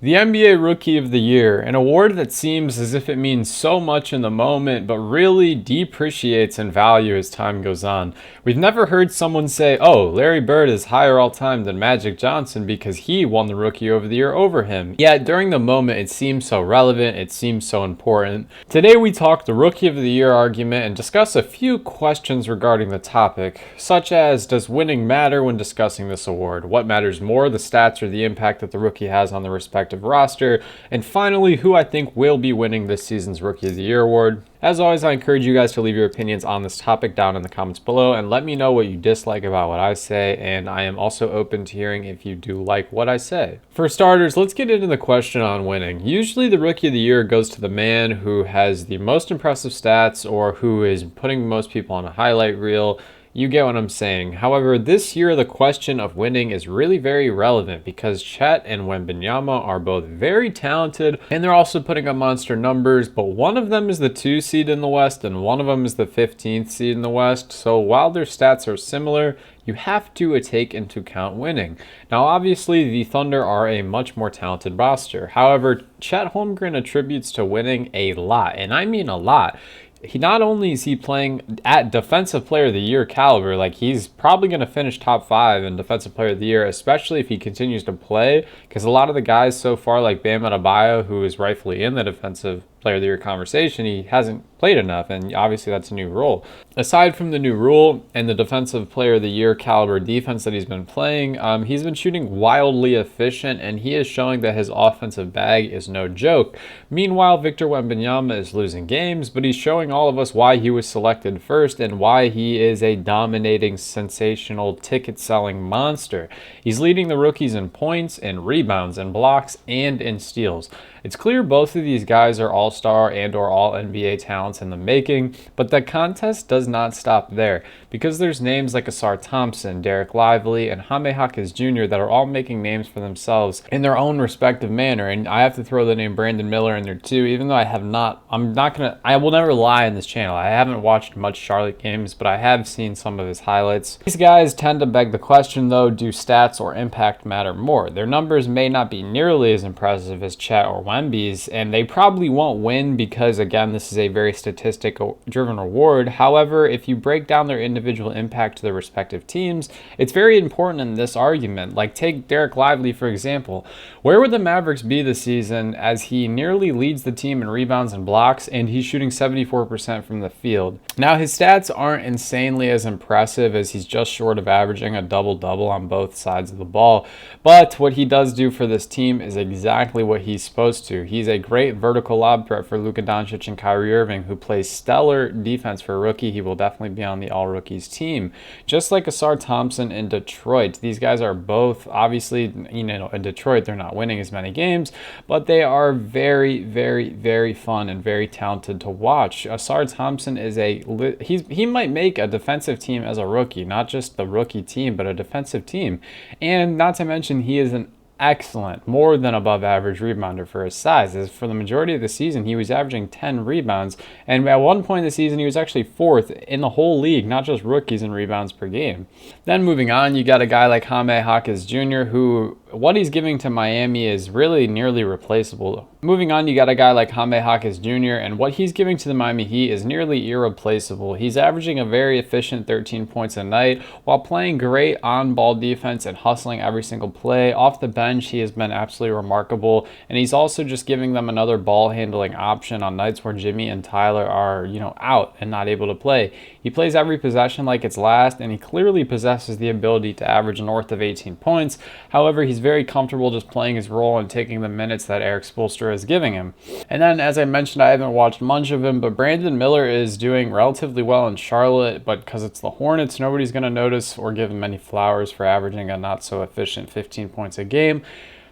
The NBA Rookie of the Year, an award that seems as if it means so much in the moment, but really depreciates in value as time goes on. We've never heard someone say, oh, Larry Bird is higher all time than Magic Johnson because he won the Rookie of the Year over him. Yet during the moment, it seems so relevant, it seems so important. Today we talk the Rookie of the Year argument and discuss a few questions regarding the topic, such as, does winning matter when discussing this award? What matters more, the stats or the impact that the rookie has on the respective roster, and finally, who I think will be winning this season's Rookie of the Year award. As always, I encourage you guys to leave your opinions on this topic down in the comments below and let me know what you dislike about what I say, and I am also open to hearing if you do like what I say. For starters, let's get into the question on winning. Usually the Rookie of the Year goes to the man who has the most impressive stats or who is putting most people on a highlight reel. You get what I'm saying. However, this year the question of winning is really very relevant because Chet and Wembanyama are both very talented and they're also putting up monster numbers, but one of them is the 2 seed in the West and one of them is the 15th seed in the West. So while their stats are similar, you have to take into account winning. Now, obviously, the Thunder are a much more talented roster. However, Chet Holmgren attributes to winning a lot, and I mean a lot. He not only is he playing at Defensive Player of the Year caliber, like he's probably going to finish top 5 in Defensive Player of the Year, especially if he continues to play, because a lot of the guys so far, like Bam Adebayo, who is rightfully in the Defensive Player of the Year conversation, he hasn't played enough, and obviously that's a new rule. Aside from the new rule and the Defensive Player of the Year caliber defense that he's been playing, he's been shooting wildly efficient, and he is showing that his offensive bag is no joke. Meanwhile, Victor Wembanyama is losing games, but he's showing all of us why he was selected first and why he is a dominating, sensational, ticket-selling monster. He's leading the rookies in points, in rebounds, in blocks, and in steals. It's clear both of these guys are all-star and or all-NBA talents in the making, but the contest does not stop there because there's names like Asar Thompson, Derek Lively, and Jaime Jaquez Jr. that are all making names for themselves in their own respective manner, and I have to throw the name Brandon Miller in there too, even though I will never lie in this channel. I haven't watched much Charlotte games, but I have seen some of his highlights. These guys tend to beg the question though, do stats or impact matter more? Their numbers may not be nearly as impressive as Chet or Wemby's, and they probably won't win because, again, this is a very statistic-driven award. However, if you break down their individual impact to their respective teams, it's very important in this argument. Like, take Derek Lively, for example. Where would the Mavericks be this season as he nearly leads the team in rebounds and blocks, and he's shooting 74% from the field? Now, his stats aren't insanely as impressive as he's just short of averaging a double-double on both sides of the ball, but what he does do for this team is exactly what he's supposed to. He's a great vertical lob threat for Luka Doncic and Kyrie Irving, who plays stellar defense for a rookie. He will definitely be on the all-rookies team. Just like Asar Thompson in Detroit, these guys are both, obviously, in Detroit, they're not winning as many games, but they are very, very, very fun and very talented to watch. Asar Thompson is he might make a defensive team as a rookie, not just the rookie team, but a defensive team. And not to mention, he is an excellent, more than above average rebounder for his size. As for the majority of the season, he was averaging 10 rebounds, and at one point in the season, he was actually 4th in the whole league, not just rookies in rebounds per game. Then moving on, you got a guy like Jaime Jaquez Jr., who what he's giving to Miami is really nearly replaceable. Moving on, you got a guy like Jaime Jaquez Jr., and what he's giving to the Miami Heat is nearly irreplaceable. He's averaging a very efficient 13 points a night while playing great on-ball defense and hustling every single play. Off the bench, he has been absolutely remarkable, and he's also just giving them another ball-handling option on nights where Jimmy and Tyler are, out and not able to play. He plays every possession like it's last, and he clearly possesses the ability to average north of 18 points. However, he's very comfortable just playing his role and taking the minutes that Eric Spoelstra is giving him. And then, as I mentioned, I haven't watched much of him, but Brandon Miller is doing relatively well in Charlotte, but because it's the Hornets, nobody's going to notice or give him any flowers for averaging a not-so-efficient 15 points a game.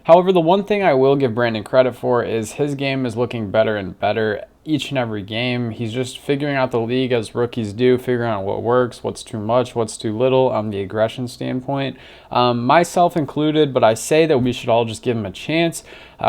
However, the one thing I will give Brandon credit for is his game is looking better and better each and every game. He's just figuring out the league as rookies do, figuring out what works, what's too much, what's too little on the aggression standpoint. Myself included, but I say that we should all just give him a chance.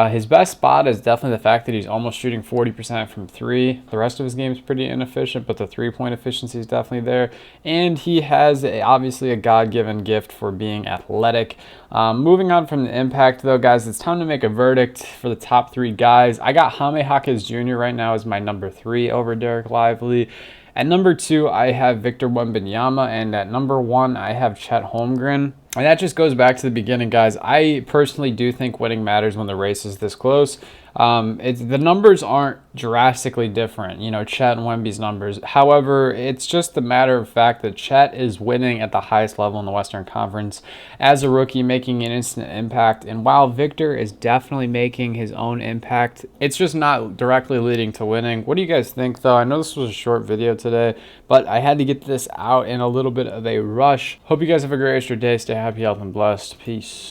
His best spot is definitely the fact that he's almost shooting 40% from three. The rest of his game is pretty inefficient, but the three-point efficiency is definitely there. And he has obviously a God-given gift for being athletic. Moving on from the impact, though, guys, it's time to make a verdict for the top three guys. I got Jaime Jaquez Jr. right now as my number 3 over Derek Lively. At number 2, I have Victor Wembanyama, and at number 1, I have Chet Holmgren. And that just goes back to the beginning, guys. I personally do think winning matters when the race is this close. The numbers aren't drastically different, Chet and Wemby's numbers. However, it's just a matter of fact that Chet is winning at the highest level in the Western Conference as a rookie, making an instant impact. And while Victor is definitely making his own impact, it's just not directly leading to winning. What do you guys think, though? I know this was a short video today, but I had to get this out in a little bit of a rush. Hope you guys have a great rest of your day. Stay happy, healthy, and blessed. Peace.